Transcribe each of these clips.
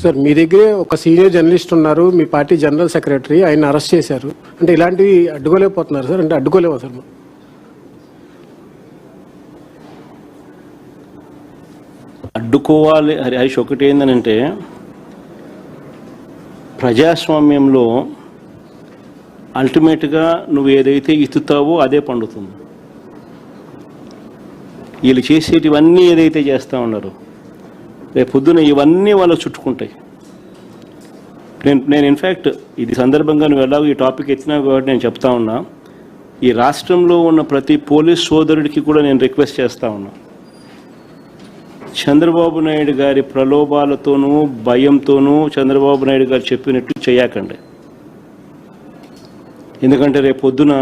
Sir మీ దగ్గరే ఒక senior journalist ఉన్నారు, మీ పార్టీ జనరల్ సెక్రటరీ, ఆయన అరెస్ట్ చేశారు అంటే ఇలాంటివి అడ్డుకోలేకపోతున్నారు సార్? అంటే అడ్డుకోలేవా సార్? అడ్డుకోవాలి హరీష్. ఒకటి ఏంటంటే ప్రజాస్వామ్యంలో అల్టిమేట్గా నువ్వు ఏదైతే ఇత్తుతావో అదే పండుతుంది. వీళ్ళు చేసేటివన్నీ ఏదైతే చేస్తూ ఉన్నారు రేపు పొద్దున ఇవన్నీ వాళ్ళకు చుట్టుకుంటాయి. నేను ఇన్ఫ్యాక్ట్ ఇది సందర్భంగా నువ్వు ఎలాగో ఈ టాపిక్ ఎత్తినా కాబట్టి నేను చెప్తా ఉన్నా, ఈ రాష్ట్రంలో ఉన్న ప్రతి పోలీస్ సోదరుడికి కూడా నేను రిక్వెస్ట్ చేస్తూ ఉన్నా, చంద్రబాబు నాయుడు గారి ప్రలోభాలతోనూ భయంతోనూ చంద్రబాబు నాయుడు గారు చెప్పినట్టు చేయకండి. ఎందుకంటే రేపు పొద్దున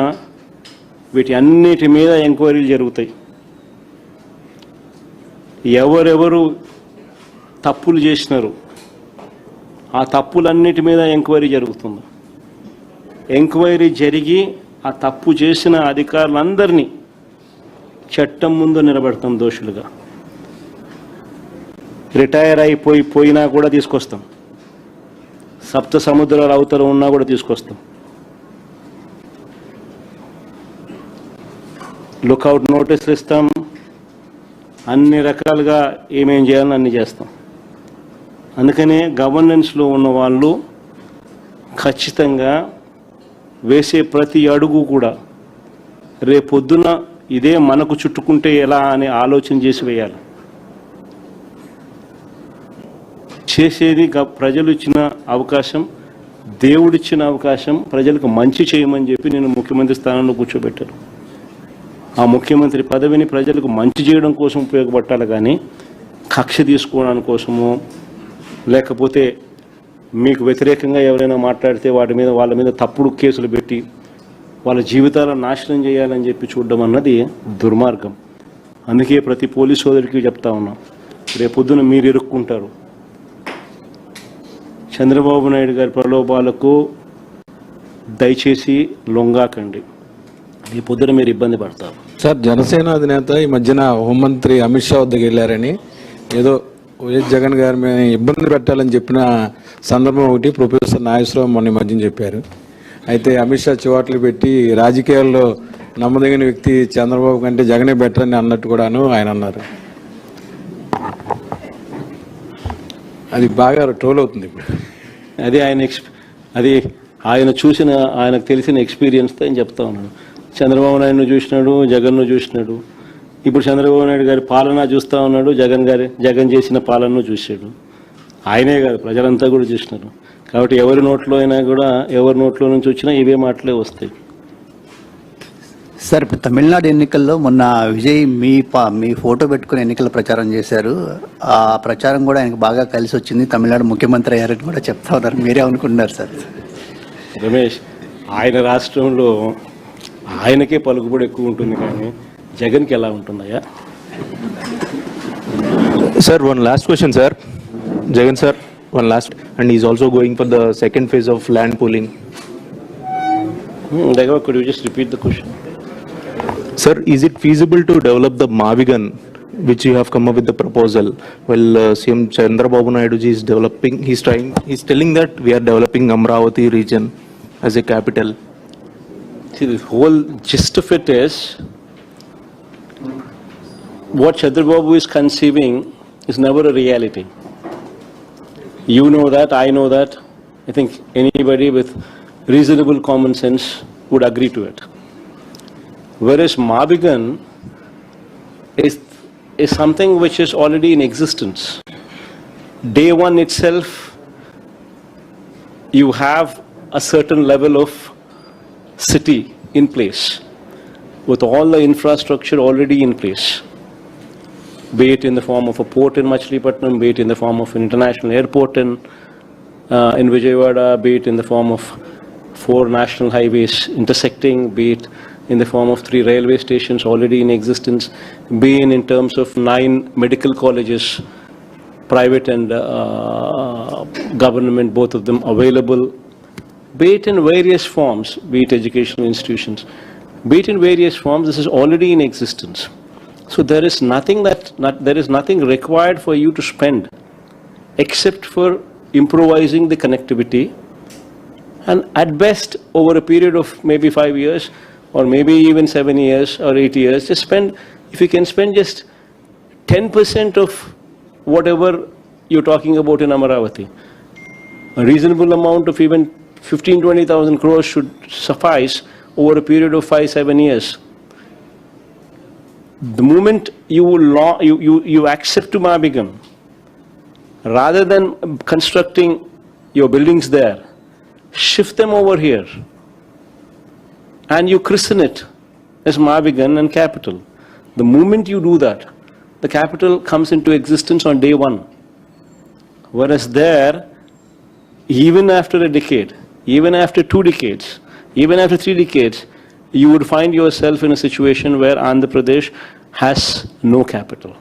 వీటి అన్నిటి మీద ఎంక్వైరీలు జరుగుతాయి. ఎవరెవరు తప్పులు చేసినారు ఆ తప్పులన్నిటి మీద ఎంక్వైరీ జరుగుతుంది. ఎంక్వైరీ జరిగి ఆ తప్పు చేసిన అధికారులందరినీ చట్టం ముందు నిలబెడతాం దోషులుగా. రిటైర్ అయిపోయినా కూడా తీసుకొస్తాం, సప్త సముద్రాల అవతల ఉన్నా కూడా తీసుకొస్తాం. లుక్అవుట్ నోటీసులు ఇస్తాం, అన్ని రకాలుగా ఏమేం చేయాలని అన్ని చేస్తాం. అందుకనే గవర్నెన్స్లో ఉన్న వాళ్ళు ఖచ్చితంగా వేసే ప్రతి అడుగు కూడా రేపొద్దున ఇదే మనకు చుట్టుకుంటే ఎలా అని ఆలోచన చేసి వేయాలి. చేసేది ప్రజలు ఇచ్చిన అవకాశం, దేవుడిచ్చిన అవకాశం, ప్రజలకు మంచి చేయమని చెప్పి నేను ముఖ్యమంత్రి స్థానంలో కూర్చోబెట్టాను. ఆ ముఖ్యమంత్రి పదవిని ప్రజలకు మంచి చేయడం కోసం ఉపయోగపట్టాలి, కానీ కక్ష తీసుకోవడానికి కోసము లేకపోతే మీకు వ్యతిరేకంగా ఎవరైనా మాట్లాడితే వాళ్ళ మీద తప్పుడు కేసులు పెట్టి వాళ్ళ జీవితాలను నాశనం చేయాలని చెప్పి చూడడం అన్నది దుర్మార్గం. అందుకే ప్రతి పోలీస్ సోదరికి చెప్తా ఉన్నాం, రేపొద్దున మీరు ఇరుక్కుంటారు. చంద్రబాబు నాయుడు గారి ప్రలోభాలకు దయచేసి లొంగాకండి, ఈ పొద్దున మీరు ఇబ్బంది పడతారు. సార్, జనసేన అధినేత ఈ మధ్యన హోంమంత్రి అమిత్ షా వద్దకు వెళ్ళారని ఏదో వైఎస్ జగన్ గారి మీద ఇబ్బంది పెట్టాలని చెప్పిన సందర్భం ఒకటి ప్రొఫెసర్ నాగేశ్వరరావు మొన్న మధ్యన చెప్పారు. అయితే అమిత్ షా చివాట్లు పెట్టి రాజకీయాల్లో నమ్మదగిన వ్యక్తి చంద్రబాబు కంటే జగనే బెటర్ అని అన్నట్టు కూడాను ఆయన అన్నారు. అది బాగా ట్రోల్ అవుతుంది ఇప్పుడు. అది ఆయనకు తెలిసిన ఎక్స్పీరియన్స్తో ఆయన చెప్తా ఉన్నాడు. చంద్రబాబు నాయుడును చూసినాడు, జగన్ను చూసినాడు, ఇప్పుడు చంద్రబాబు నాయుడు గారి పాలన చూస్తూ ఉన్నాడు, జగన్ చేసిన పాలనను చూశాడు. ఆయనే కాదు, ప్రజలంతా కూడా చూసినారు. కాబట్టి ఎవరి నోట్లో అయినా కూడా, ఎవరి నోట్లో నుంచి వచ్చినా ఇవే మాటలే వస్తాయి. సార్, తమిళనాడు ఎన్నికల్లో మొన్న విజయ్ మీ ఫోటో పెట్టుకుని ఎన్నికల ప్రచారం చేశారు. ఆ ప్రచారం కూడా ఆయనకు బాగా కలిసి వచ్చింది, తమిళనాడు ముఖ్యమంత్రి అయ్యారని కూడా చెప్తా ఉన్నారు. మీరే అనుకుంటున్నారు సార్? రమేష్, ఆయన రాష్ట్రంలో ఆయనకే పలుకుబడి ఎక్కువ ఉంటుంది, కానీ జగన్కి ఎలా ఉంటుందయ్యా? Sir, one last question, sir. Jagan sir, one last, and he's also going for the second phase of land pooling. Could you just repeat the question? Sir, is it feasible to develop the Mavigan, which you have come up with the proposal? Well, CM Chandrababu Naidu ji is developing. He's telling that we are developing Amravati region as a capital. See, the whole gist of it is, what Chandrababu is conceiving is never a reality. You know that, I know that. I think anybody with reasonable common sense would agree to it. Whereas Mavigan is something which is already in existence. Day one itself, you have a certain level of city in place, with all the infrastructure already in place, be it in the form of a port in Machilipatnam, be it in the form of an international airport in Vijayawada, be it in the form of 4 national highways intersecting, be it in the form of 3 railway stations already in existence, be in terms of 9 medical colleges, private and government, both of them available, be it in various forms, be it educational institutions, be it in various forms, this is already in existence. So there is nothing required for you to spend except for improvising the connectivity, and at best, over a period of maybe 5 years, or maybe even 7 years or 8 years, just spend, if you can spend just 10% of whatever you're talking about in Amaravati. A reasonable amount of even 15-20,000 crores should suffice over a period of 5-7 years. The moment you accept to Mabigam, rather than constructing your buildings there, shift them over here, and you christen it as Mavigan and capital. The moment you do that, the capital comes into existence on day one. Whereas there, even after a decade, even after 2 decades, even after 3 decades, you would find yourself in a situation where Andhra Pradesh has no capital.